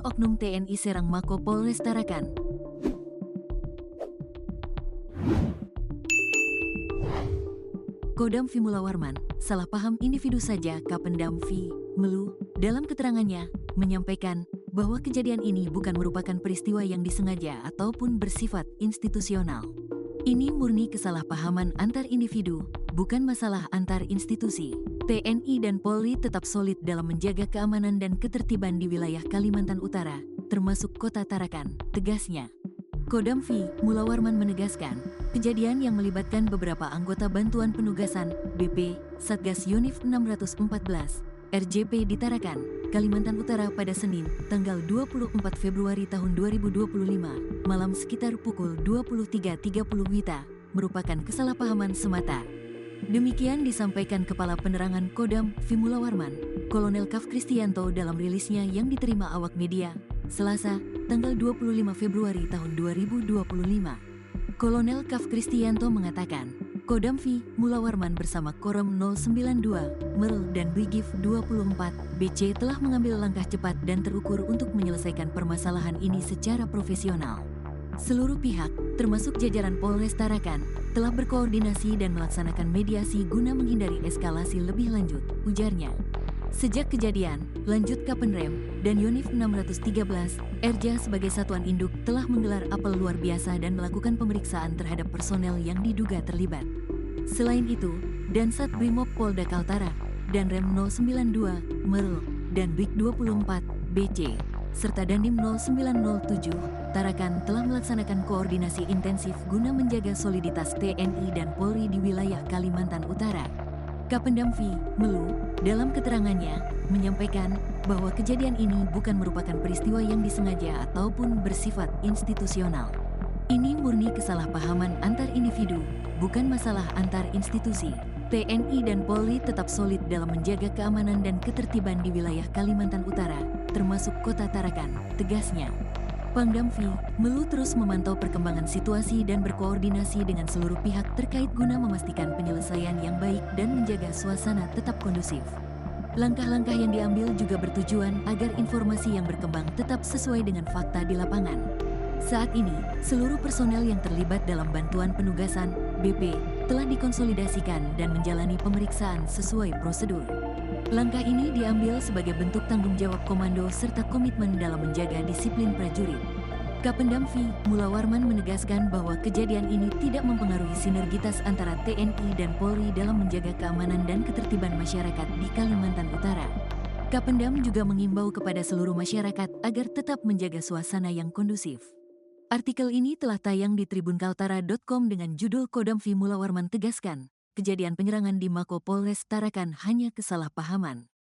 Oknum TNI serang Mako Polres Tarakan. Kodam V Mulawarman, salah paham individu saja Kapendam V. Melu, dalam keterangannya, menyampaikan bahwa kejadian ini bukan merupakan peristiwa yang disengaja ataupun bersifat institusional. Ini murni kesalahpahaman antar individu, bukan masalah antar institusi. TNI dan Polri tetap solid dalam menjaga keamanan dan ketertiban di wilayah Kalimantan Utara, termasuk Kota Tarakan, tegasnya. Kodam V. Mulawarman menegaskan, kejadian yang melibatkan beberapa anggota Bantuan Penugasan BP Satgas Yunif 614 RJP di Tarakan, Kalimantan Utara pada Senin, tanggal 24 Februari tahun 2025, malam sekitar pukul 23.30 WITA, merupakan kesalahpahaman semata. Demikian disampaikan Kepala Penerangan Kodam V. Mulawarman, Kolonel Kaf Kristianto dalam rilisnya yang diterima awak media, Selasa, tanggal 25 Februari tahun 2025. Kolonel Kaf Kristianto mengatakan, Kodam V. Mulawarman bersama Koram 092, Merl dan Brigif 24, BC telah mengambil langkah cepat dan terukur untuk menyelesaikan permasalahan ini secara profesional. Seluruh pihak, termasuk jajaran Polres Tarakan, telah berkoordinasi dan melaksanakan mediasi guna menghindari eskalasi lebih lanjut, ujarnya. Sejak kejadian, lanjut Kapenrem dan Yunif 613, Erja sebagai satuan induk telah menggelar apel luar biasa dan melakukan pemeriksaan terhadap personel yang diduga terlibat. Selain itu, Dansat Brimob Polda Kaltara dan Rem 092, Merl, dan Brig 24, BC, serta Dandim 0907, Tarakan telah melaksanakan koordinasi intensif guna menjaga soliditas TNI dan Polri di wilayah Kalimantan Utara. Kapendam V. Melu, dalam keterangannya, menyampaikan bahwa kejadian ini bukan merupakan peristiwa yang disengaja ataupun bersifat institusional. Ini murni kesalahpahaman antar individu, bukan masalah antar institusi. TNI dan Polri tetap solid dalam menjaga keamanan dan ketertiban di wilayah Kalimantan Utara, termasuk Kota Tarakan, tegasnya. Pangdam V. Melu terus memantau perkembangan situasi dan berkoordinasi dengan seluruh pihak terkait guna memastikan penyelesaian yang baik dan menjaga suasana tetap kondusif. Langkah-langkah yang diambil juga bertujuan agar informasi yang berkembang tetap sesuai dengan fakta di lapangan. Saat ini, seluruh personel yang terlibat dalam Bantuan Penugasan BP telah dikonsolidasikan dan menjalani pemeriksaan sesuai prosedur. Langkah ini diambil sebagai bentuk tanggung jawab komando serta komitmen dalam menjaga disiplin prajurit. Kapendam V. Mulawarman menegaskan bahwa kejadian ini tidak mempengaruhi sinergitas antara TNI dan Polri dalam menjaga keamanan dan ketertiban masyarakat di Kalimantan Utara. Kapendam juga mengimbau kepada seluruh masyarakat agar tetap menjaga suasana yang kondusif. Artikel ini telah tayang di tribunkaltara.com dengan judul Kodam V. Mulawarman tegaskan, kejadian penyerangan di Mako Polres Tarakan hanya kesalahpahaman.